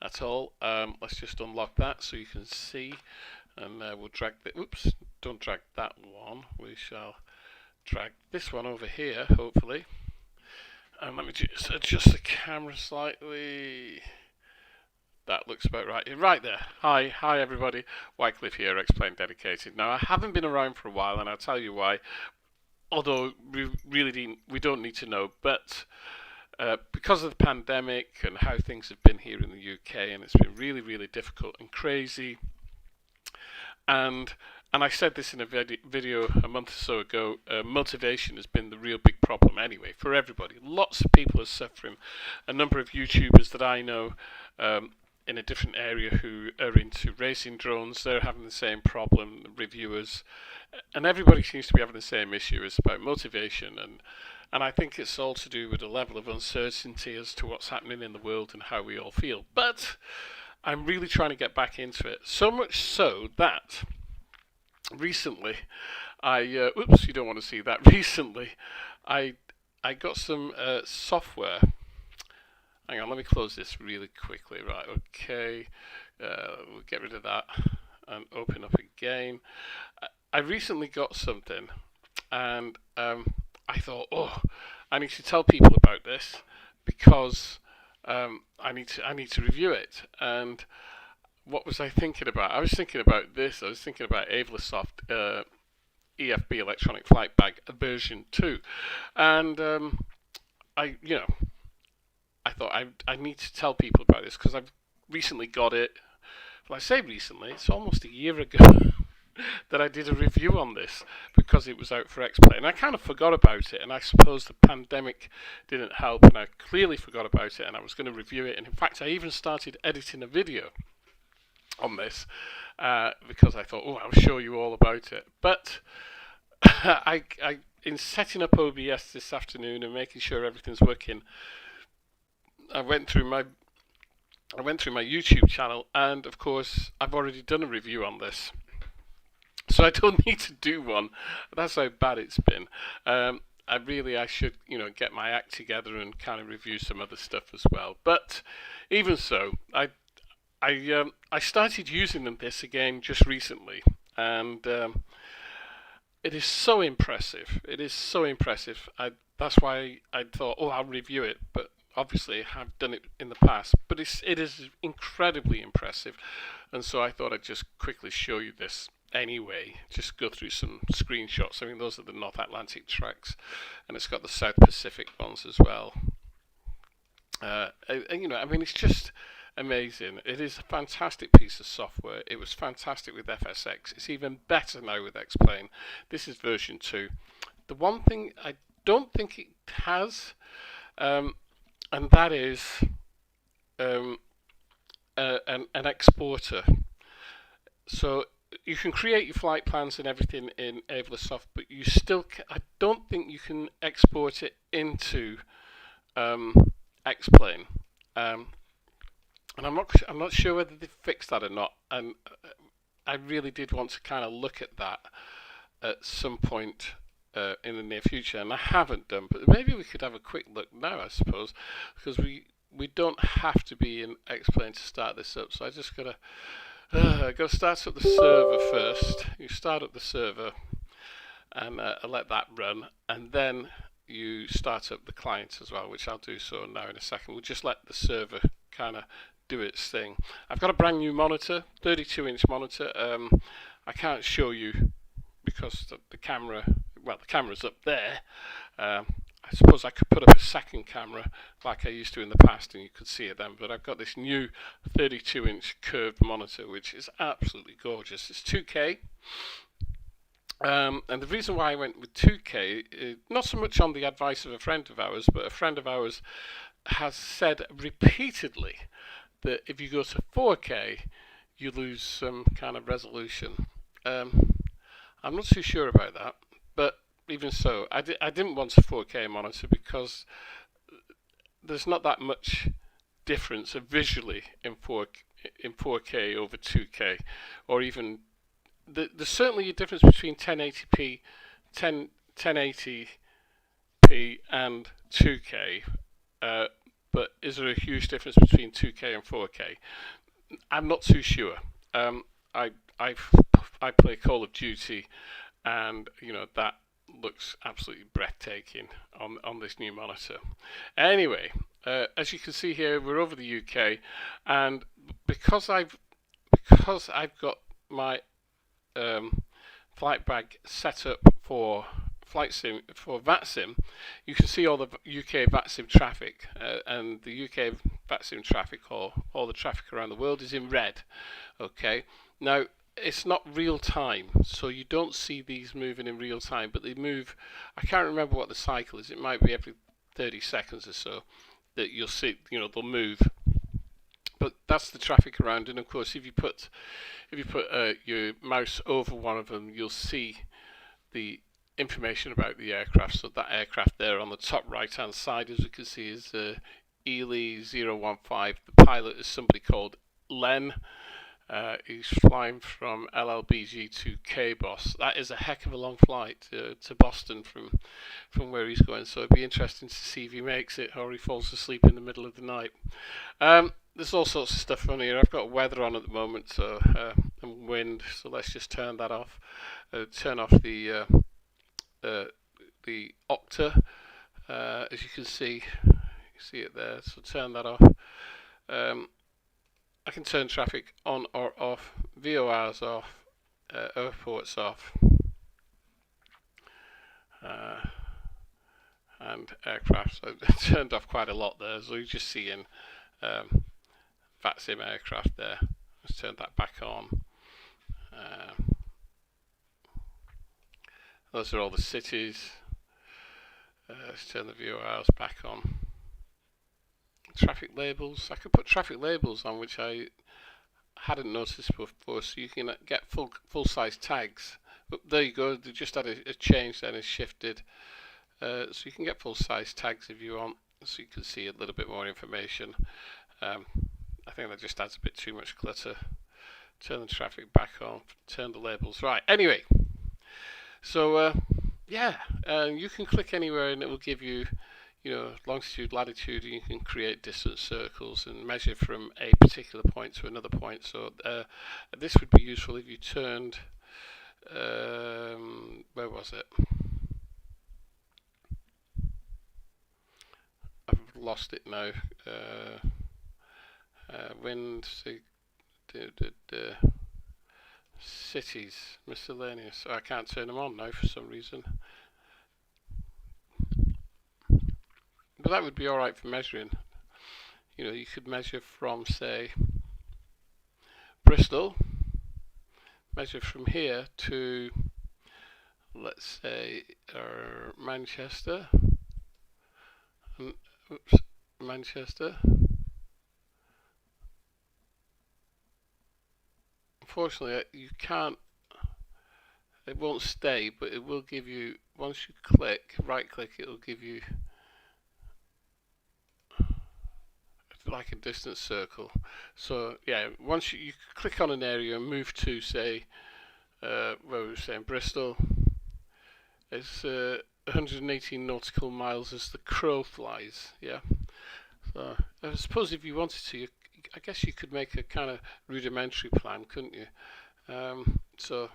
at all. Let's just unlock that so you can see, and we'll drag the. Oops! Don't drag that one. We shall drag this one over here, hopefully. And let me just adjust the camera slightly. That looks about right. Right there. Hi everybody. Wycliffe here, Explain Dedicated. Now I haven't been around for a while, and I'll tell you why. Although we don't need to know, but because of the pandemic and how things have been here in the UK, and it's been really difficult and crazy. And I said this in a video a month or so ago. Motivation has been the real big problem anyway for everybody. Lots of people are suffering. A number of YouTubers that I know in a different area who are into racing drones, they're having the same problem. Reviewers, and everybody seems to be having the same issue. It's about motivation, and I think it's all to do with a level of uncertainty as to what's happening in the world and how we all feel. But I'm really trying to get back into it. So much so that recently, oops, you don't want to see that. Recently, I got some software. Hang on, let me close this really quickly. Right, okay. We'll get rid of that and open up again. I recently got something, and I thought, oh, I need to tell people about this because I need to review it. And what was I thinking about? I was thinking about this. I was thinking about Avlasoft EFB Electronic Flight Bag version 2, and I thought I need to tell people about this because I've recently got it. Well, I say recently, it's almost a year ago that I did a review on this because it was out for X-Play, and I kind of forgot about it, and I suppose the pandemic didn't help, and I clearly forgot about it, and I was going to review it, and in fact I even started editing a video on this because I thought, oh, I'll show you all about it. But I in setting up OBS this afternoon and making sure everything's working, I went through my YouTube channel, and of course I've already done a review on this, so I don't need to do one. That's how bad it's been. I should get my act together and kind of review some other stuff as well. But even so, I started using this again just recently, and it is so impressive. It is so impressive. That's why I thought, oh, I'll review it. But obviously, I've done it in the past. But it is incredibly impressive, and so I thought I'd just quickly show you this anyway. Just go through some screenshots. I mean, those are the North Atlantic tracks, and it's got the South Pacific ones as well. I mean, it's just amazing. It is a fantastic piece of software. It was fantastic with FSX. It's even better now with X-Plane. This is version 2. The one thing I don't think it has, and that is an exporter. So you can create your flight plans and everything in Avlasoft, but you still I don't think you can export it into X-Plane. And I'm not sure whether they've fixed that or not. And I really did want to kind of look at that at some point in the near future, and I haven't done. But maybe we could have a quick look now, I suppose, because we don't have to be in X-Plane to start this up. So I just gotta start up the server first. You start up the server and let that run, and then you start up the client as well, which I'll do so now in a second. We'll just let the server kind of do its thing. I've got a brand new monitor, 32-inch monitor. I can't show you because the camera's up there. I suppose I could put up a second camera like I used to in the past and you could see it then, but I've got this new 32-inch curved monitor which is absolutely gorgeous. It's 2K. And the reason why I went with 2K is not so much on the advice of a friend of ours, but a friend of ours has said repeatedly that if you go to 4K, you lose some kind of resolution. I'm not too sure about that, but even so, I didn't want a 4K monitor because there's not that much difference visually in 4K over 2K, or even there's certainly a difference between 1080p and 2K, but but is there a huge difference between 2K and 4K? I'm not too sure. I I I play Call of Duty, and that looks absolutely breathtaking on this new monitor. Anyway, as you can see here, we're over the UK, and because I've got my flight bag set up for flight sim for VATSIM, you can see all the UK VATSIM traffic, and the UK VATSIM traffic, or all the traffic around the world, is in red. Okay, now it's not real time, so you don't see these moving in real time, but they move. I can't remember what the cycle is. It might be every 30 seconds or so that you'll see. They'll move. But that's the traffic around, and of course, if you put your mouse over one of them, you'll see the information about the aircraft. So that aircraft there on the top right hand side, as you can see, is Ely 015. The pilot is somebody called Len. He's flying from LLBG to KBOS. That is a heck of a long flight to Boston from where he's going. So it'd be interesting to see if he makes it or he falls asleep in the middle of the night. There's all sorts of stuff on here. I've got weather on at the moment, so and wind. So let's just turn that off. Turn off the octa. As you can see it there. So turn that off. I can turn traffic on or off, VORs off, airports off, and aircraft. So I turned off quite a lot there, so you're just seeing VATSIM aircraft there. Let's turn that back on. Those are all the cities. Let's turn the VORs back on. Traffic labels. I could put traffic labels on, which I hadn't noticed before, so you can get full size tags. But there you go. They just had a change then. It's shifted, so you can get full size tags if you want, so you can see a little bit more information. I think that just adds a bit too much clutter. Turn the traffic back on. Turn the labels. Right. Anyway, so yeah, you can click anywhere and it will give you longitude, latitude, and you can create distance circles and measure from a particular point to another point. So this would be useful if you turned, where was it? I've lost it now. Wind, cities, miscellaneous. I can't turn them on now for some reason. But that would be alright for measuring. You could measure from, say, Bristol, measure from here to, let's say, Manchester. Manchester. Unfortunately, you can't. It won't stay, but it will give you. Once you right click, it will give you like a distance circle. So yeah, once you click on an area and move to, say, where we were saying Bristol, it's 118 nautical miles as the crow flies. Yeah. So I suppose if you wanted to, I guess you could make a kind of rudimentary plan, couldn't you? So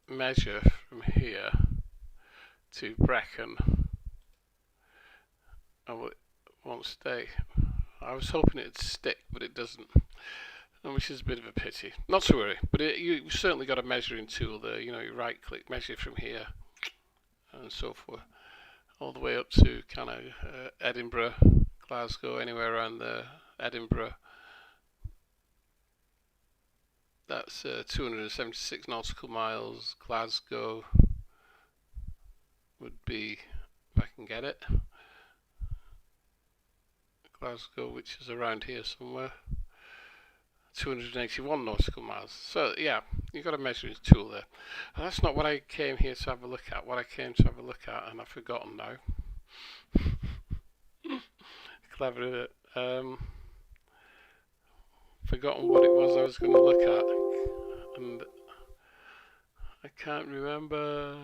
measure from here to Brecon. Oh, it won't stay. I was hoping it'd stick, but it doesn't, which is a bit of a pity. Not to worry, but you've certainly got a measuring tool there. You right click, measure from here, and so forth, all the way up to kind of Edinburgh, Glasgow, anywhere around there. Edinburgh, that's 276 nautical miles. Glasgow would be, if I can get it, Glasgow, which is around here somewhere, 281 nautical miles. So yeah, you've got a measuring tool there. And that's not what I came here to have a look at. What I came to have a look at, and I've forgotten now. Clever, isn't it? Forgotten what it was I was going to look at, and I can't remember.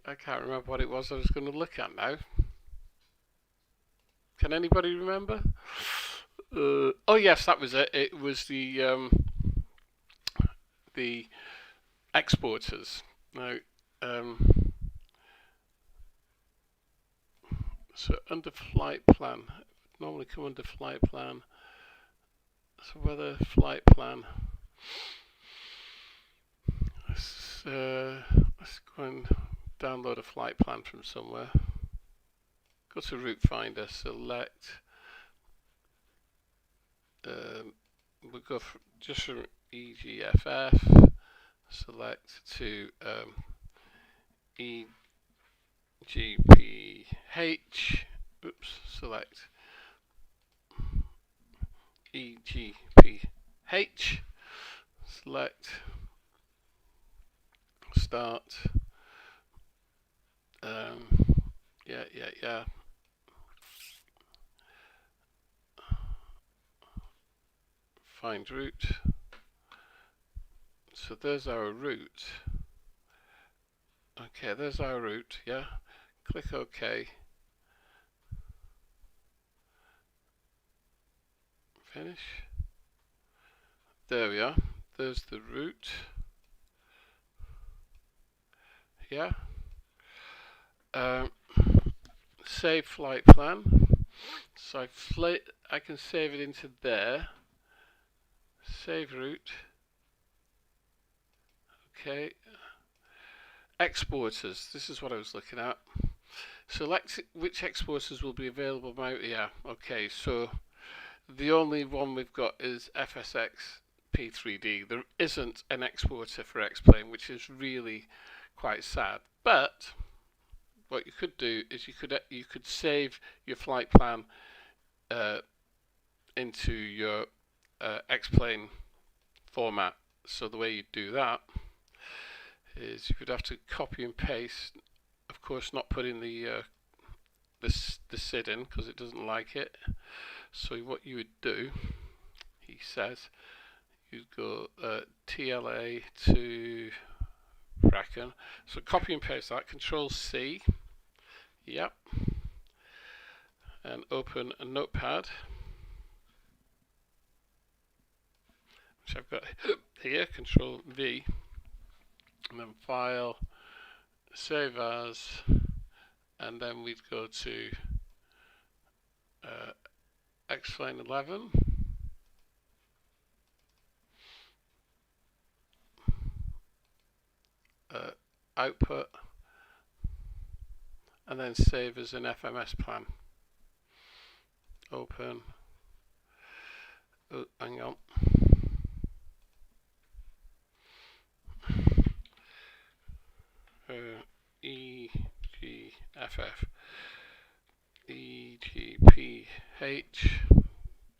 I can't remember what it was I was going to look at now. Can anybody remember? Oh yes, that was it. It was the exporters. Now, so under flight plan, normally come under flight plan. So whether flight plan. Let's go and download a flight plan from somewhere. Go to route finder, select. We'll go for, just from EGFF. Select to EGPH. Oops, select EGPH. Select. Start. Yeah. Find route. So there's our route. Okay, there's our route, yeah. Click OK. Finish. There we are. There's the route. Yeah. Save flight plan. So I can save it into there. Save route. Okay. Exporters. This is what I was looking at. Select which exporters will be available now. Yeah. Okay. So the only one we've got is FSX P3D. There isn't an exporter for X-Plane, which is really quite sad. But what you could do is you could save your flight plan into your X-Plane format. So the way you do that is you would have to copy and paste. Of course, not putting the SID in because it doesn't like it. So what you would do, he says, you'd go TLA to Bracken. So copy and paste that. Control C. Yep. And open a notepad, which I've got here. Control V. And then File, Save As, and then we'd go to X-Plane 11. Output, and then save as an FMS plan. Open. Oh, hang on. EGFF EGPH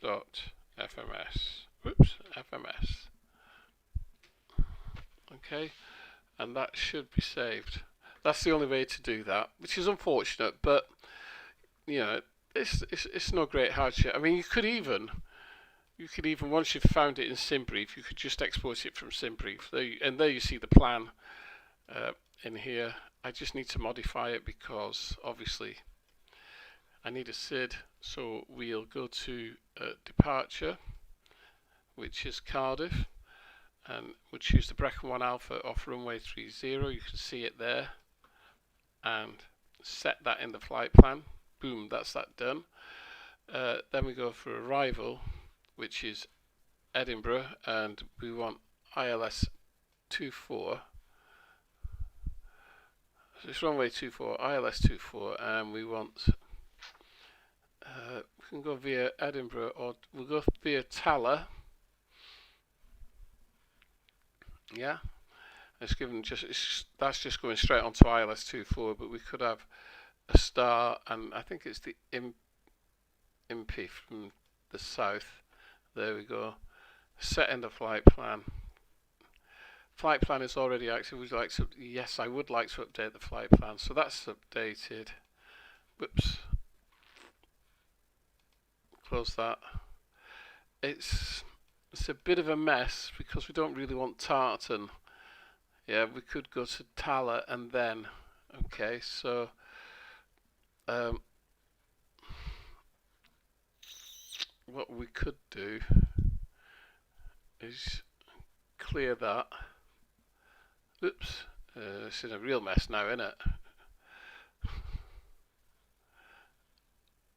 dot FMS. Whoops, FMS. Okay, and that should be saved. That's the only way to do that, which is unfortunate, but you know, it's no great hardship. I mean, you could even once you've found it in SimBrief, you could just export it from SimBrief. And there you see the plan in here. I just need to modify it because obviously I need a SID. So we'll go to departure, which is Cardiff, and we'll choose the Brecon 1 Alpha off runway 30. You can see it there, and set that in the flight plan. Boom, that's that done. Then we go for arrival, which is Edinburgh, and we want ILS 24. So it's runway 24, ILS 24, and we want we can go via Edinburgh, or we'll go via Tala. Yeah, it's given that's just going straight onto ILS 24, but we could have a star, and I think it's the IMPI from the south. There we go. Set in the flight plan. Flight plan is already active. Would you like to? Yes, I would like to update the flight plan. So that's updated. Whoops. Close that. It's a bit of a mess because we don't really want Tartan. Yeah, we could go to Tala and then Okay, so what we could do is clear that. Oops, this is a real mess now, isn't it?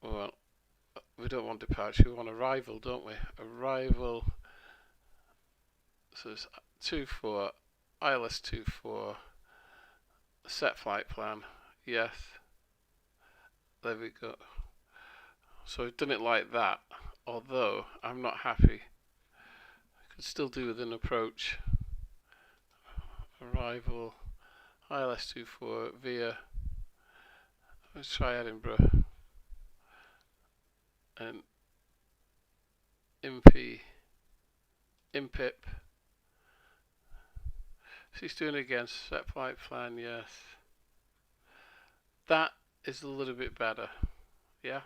Well, we don't want departure, we want arrival, don't we? Arrival. So it's 24, ILS 24, set flight plan. Yes, there we go. So we've done it like that, although I'm not happy. I could still do with an approach. Arrival, ILS 24 via, let's try Edinburgh, and IMPIP. She's doing it again, set flight plan, yes. That is a little bit better, yeah?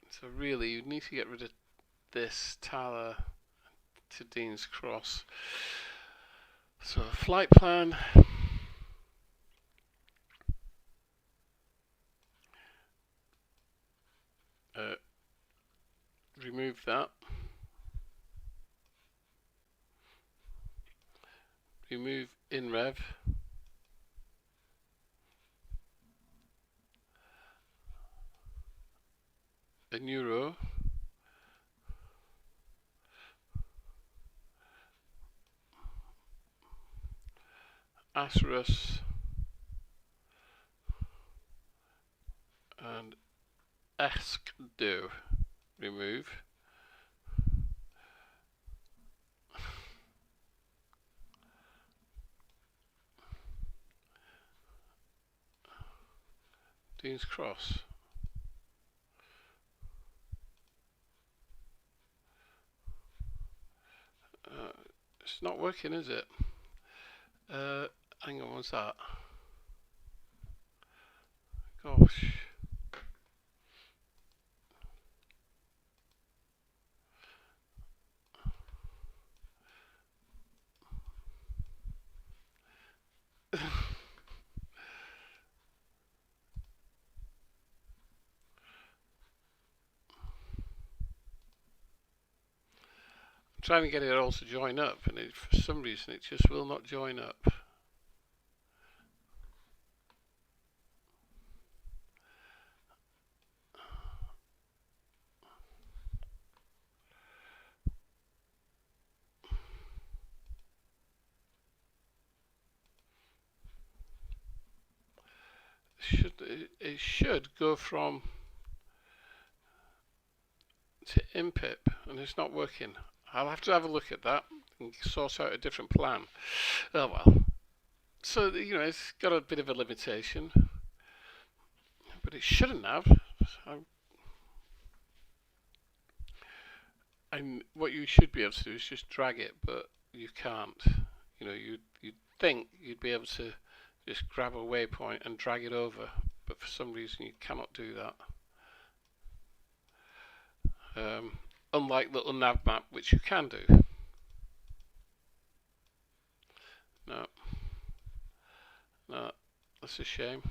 So really, you need to get rid of this Tala to Dean's Cross. So flight plan. Remove that. Remove InRev. A new row. Asrus and ESCDO. Remove. Dean's Cross. It's not working, is it? Hang on, what's that? Gosh. I'm trying to get it all to join up, and for some reason it just will not join up. It should go from to IMPIP, and it's not working. I'll have to have a look at that and source out a different plan. Oh well. So, it's got a bit of a limitation, but it shouldn't have. And what you should be able to do is just drag it, but you can't. You'd think you'd be able to just grab a waypoint and drag it over, but for some reason you cannot do that. Unlike the nav map, which you can do. No, that's a shame.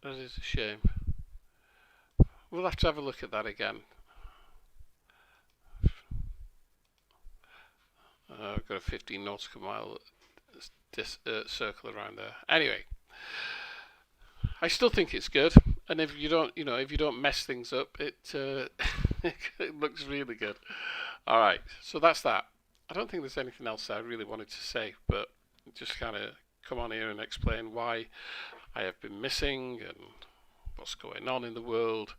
That is a shame. We'll have to have a look at that again. I've got a 15 nautical mile circle around there. Anyway, I still think it's good, and if you don't mess things up, it it looks really good. All right, so that's that. I don't think there's anything else I really wanted to say, but just kind of come on here and explain why I have been missing and what's going on in the world.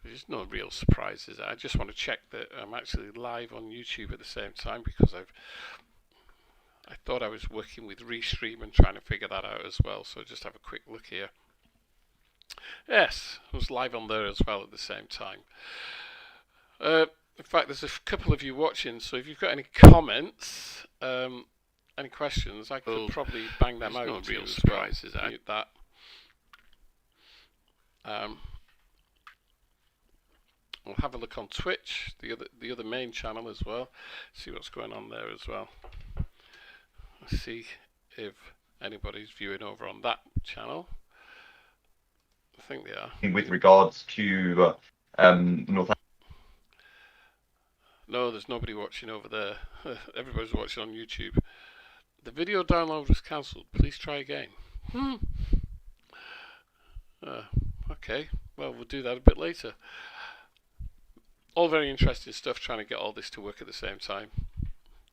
There's no real surprises. I just want to check that I'm actually live on YouTube at the same time, because I thought I was working with Restream and trying to figure that out as well. So just have a quick look here. Yes, I was live on there as well at the same time. In fact, there's a couple of you watching, so if you've got any comments, any questions, I could probably bang them out. There's no real surprises. Well. That. We'll have a look on Twitch, the other main channel as well. See what's going on there as well. Let's see if anybody's viewing over on that channel. I think they are. With regards to North. No, there's nobody watching over there. Everybody's watching on YouTube. The video download was cancelled. Please try again. Okay, well, we'll do that a bit later. All very interesting stuff, trying to get all this to work at the same time.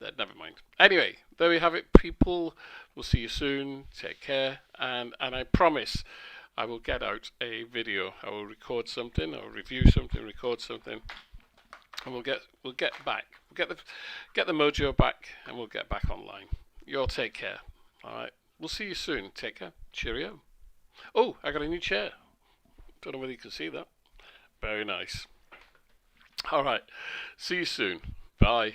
Never mind. Anyway, there we have it, people. We'll see you soon. Take care. And I promise I will get out a video. I will record something, or review something, record something. And we'll get back. We'll get the mojo back, and we'll get back online. You all take care. All right. We'll see you soon. Take care. Cheerio. Oh, I got a new chair. Don't know whether you can see that. Very nice. All right. See you soon. Bye.